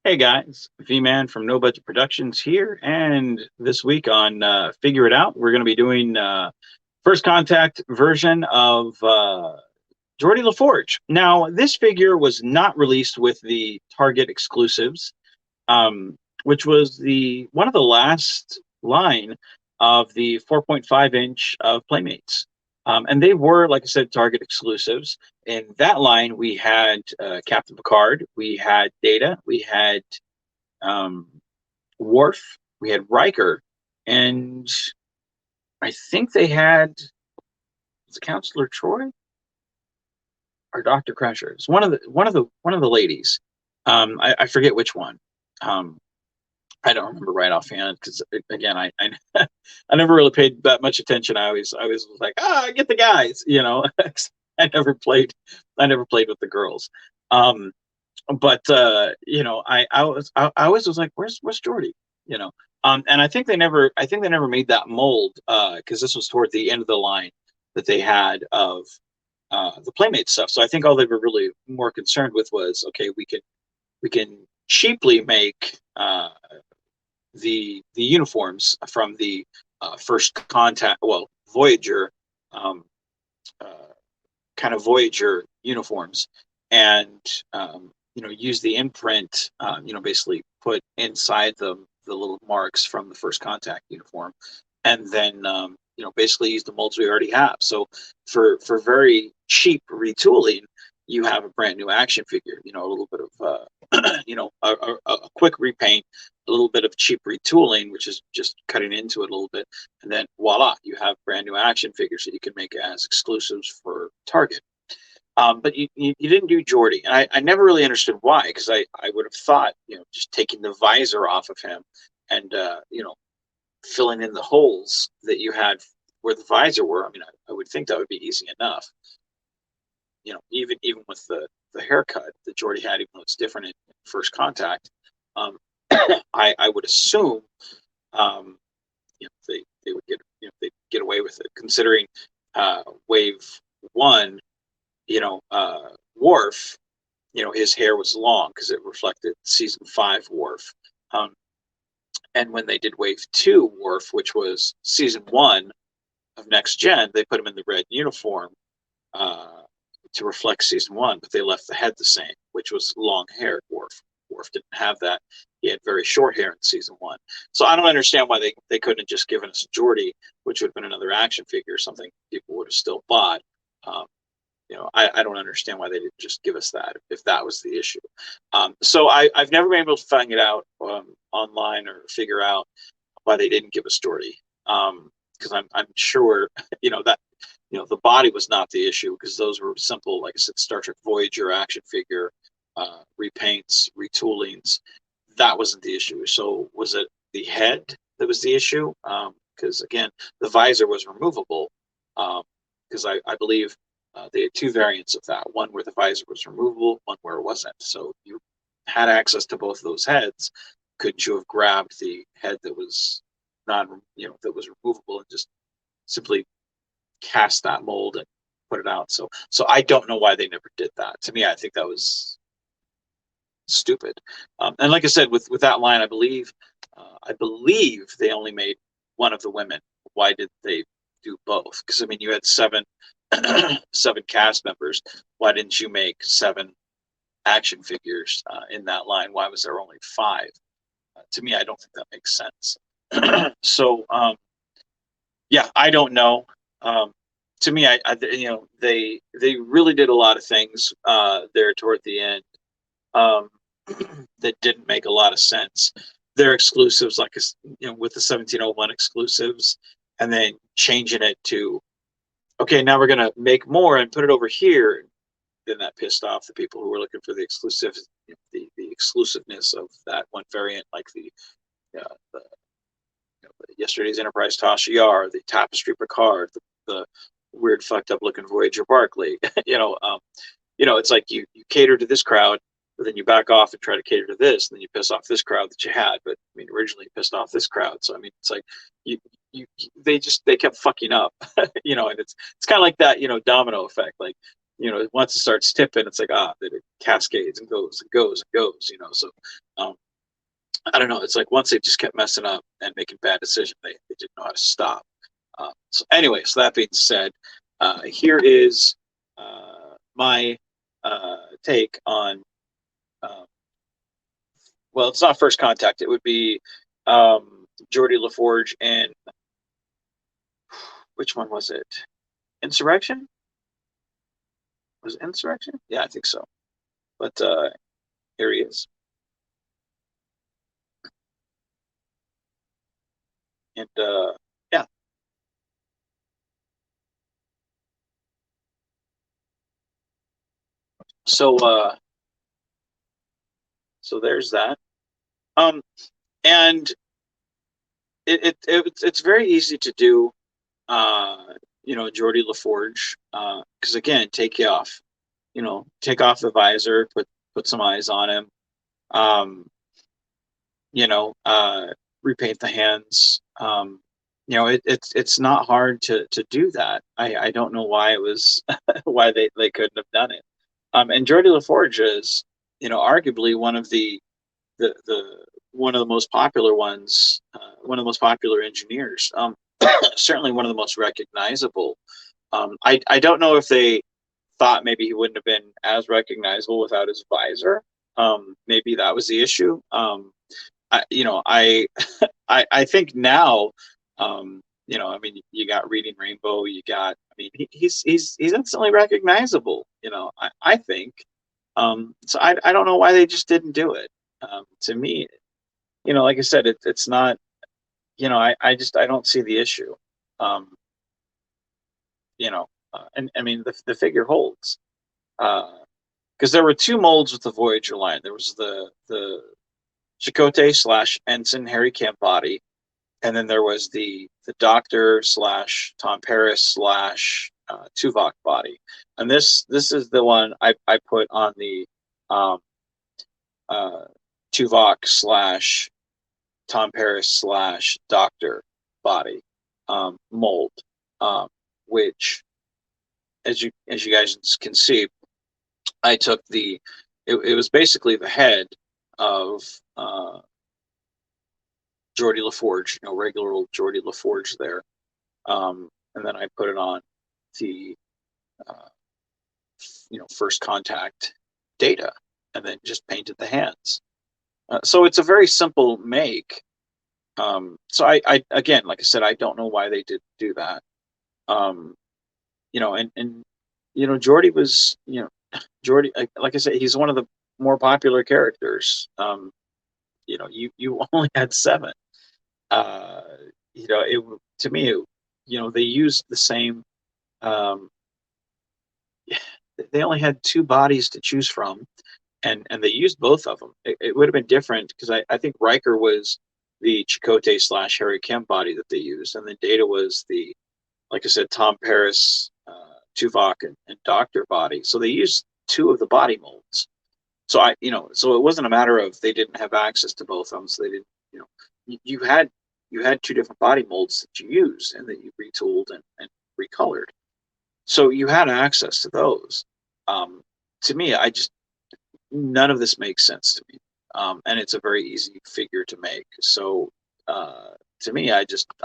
Hey guys, V-Man from No Budget Productions here, and this week on Figure It Out, we're going to be doing first contact version of Geordie LaForge. Now, this figure was not released with the Target exclusives, which was the one of the last line of the 4.5-inch of Playmates. And they were, like I said, Target exclusives. In that line, we had Captain Picard, we had Data, we had um, Worf, we had Riker, and I think they had was it Counselor Troy or Doctor Crusher. It's one of the ladies. I forget which one. Um, I don't remember right offhand because again, I I never really paid that much attention. I always was like, get the guys, I never played I never played with the girls. Um, but I always was like, where's Jordy? You know, and I think they never made that mold because this was toward the end of the line that they had of the Playmate stuff. So I think all they were really more concerned with was, okay, we can cheaply make the uniforms from the first contact, well, Voyager, um, uh, kind of Voyager uniforms, and use the imprint, basically put inside the little marks from the first contact uniform, and then basically use the molds we already have. So for very cheap retooling, you have a brand new action figure. A little bit of a quick repaint, a little bit of cheap retooling, which is just cutting into it a little bit, and then voila, you have brand new action figures that you can make as exclusives for Target. But you didn't do Geordie, and I never really understood why, because I would have thought, just taking the visor off of him and filling in the holes that you had where the visor were. I mean, I would think that would be easy enough. Even with the haircut that Geordie had, even though it's different in First Contact, um, I would assume they would they get away with it, considering Wave One, Worf, his hair was long because it reflected season five Worf. Um, and when they did Wave Two Worf, which was season one of Next Gen, they put him in the red uniform uh, to reflect season one, but they left the head the same, which was long hair Worf. Worf didn't have that. He had very short hair in season one. So I don't understand why they couldn't have just given us Geordie, which would have been another action figure or something people would have still bought. Um, I don't understand why they didn't just give us that if that was the issue. So I've never been able to find it out online or figure out why they didn't give us Geordie. Because I'm sure that the body was not the issue, because those were simple, like I said, Star Trek Voyager action figure repaints, retoolings. That wasn't the issue. So was it the head that was the issue? Because again, the visor was removable. Because I believe they had two variants of that: one where the visor was removable, one where it wasn't. So you had access to both of those heads. Couldn't you have grabbed the head that was that was removable and just simply cast that mold and put it out? So I don't know why they never did that. To me, I think that was stupid. And like I said, with that line, I believe they only made one of the women. Why did they do both? Because I mean, you had seven cast members. Why didn't you make seven action figures in that line? Why was there only five? To me, I don't think that makes sense. So yeah, I don't know. Um, to me, they really did a lot of things there toward the end um, that didn't make a lot of sense. Their exclusives, like with the 1701 exclusives, and then changing it to, okay, now we're gonna make more and put it over here. Then that pissed off the people who were looking for the exclusive, the exclusiveness of that one variant, like the yesterday's Enterprise Tasha Yar, the Tapestry Picard, the weird fucked up looking Voyager Barclay. It's like you cater to this crowd, but then you back off and try to cater to this, and then you piss off this crowd that you had. But I mean, originally you pissed off this crowd. So I mean, it's like you they kept fucking up, and it's kind of like that, domino effect. Like once it starts tipping, it's like, that it cascades and goes and goes and goes, so um, I don't know. It's like once they just kept messing up and making bad decisions, they didn't know how to stop. So anyway, so that being said, here is my take on, um, well, it's not First Contact. It would be Geordie LaForge and which one was it? Insurrection? Was it Insurrection? Yeah, I think so. But here he is. And yeah. So so there's that. Um and it's very easy to do, Geordie LaForge, because again, take off the visor, put some eyes on him, um, you know, uh, repaint the hands. It's not hard to do that. I don't know why it was why they couldn't have done it. And Geordie LaForge is, arguably the one of the most popular ones, one of the most popular engineers. Certainly one of the most recognizable. I don't know if they thought maybe he wouldn't have been as recognizable without his visor. Maybe that was the issue. I I think now, I mean, you got Reading Rainbow, I mean, he's instantly recognizable. I think. So I don't know why they just didn't do it. To me, like I said, it's not. I don't see the issue. Um, and I mean the figure holds. Because there were two molds with the Voyager line. There was the Chakotay / Ensign Harry Kemp body, and then there was the Doctor / Tom Paris / Tuvok body. And this is the one I put on the uh, Tuvok / Tom Paris / Doctor body mold, um, which, as you guys can see, I took it was basically the head of Geordie LaForge, regular old Geordie LaForge there. And then I put it on the, uh, First Contact Data, and then just painted the hands. So it's a very simple make. So I again, like I said, I don't know why they did do that. Um, and Geordie was, Geordie, like I said, he's one of the more popular characters. You only had seven. Uh, it to me, they used the same. Um, they only had two bodies to choose from, and they used both of them. It would have been different because I think Riker was the Chakotay / Harry Kemp body that they used, and then Data was like I said, Tom Paris, Tuvok, and Doctor body. So they used two of the body molds. So so it wasn't a matter of they didn't have access to both of them. So they didn't, you had two different body molds that you used and that you retooled and recolored. So you had access to those. To me, none of this makes sense to me. And it's a very easy figure to make. So to me, I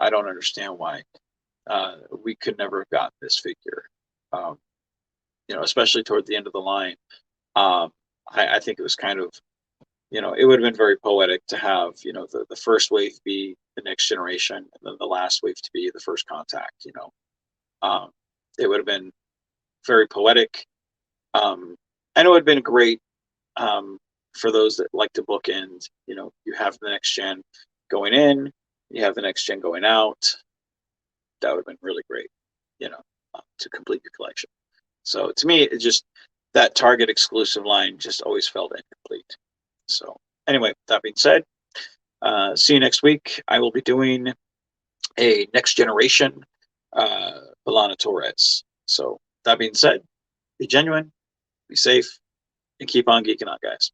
don't understand why we could never have gotten this figure. Um, especially toward the end of the line. Um, I think it was kind of, it would have been very poetic to have, the first wave be the Next Generation and then the last wave to be the First Contact. Um, it would have been very poetic, and it would have been great, for those that like to bookend. You have the Next Gen going in, you have the Next Gen going out. That would have been really great, to complete your collection. So to me, it just, that Target exclusive line just always felt incomplete. So anyway, that being said, see you next week. I will be doing a Next Generation B'Elanna Torres. So that being said, be genuine, be safe, and keep on geeking out, guys.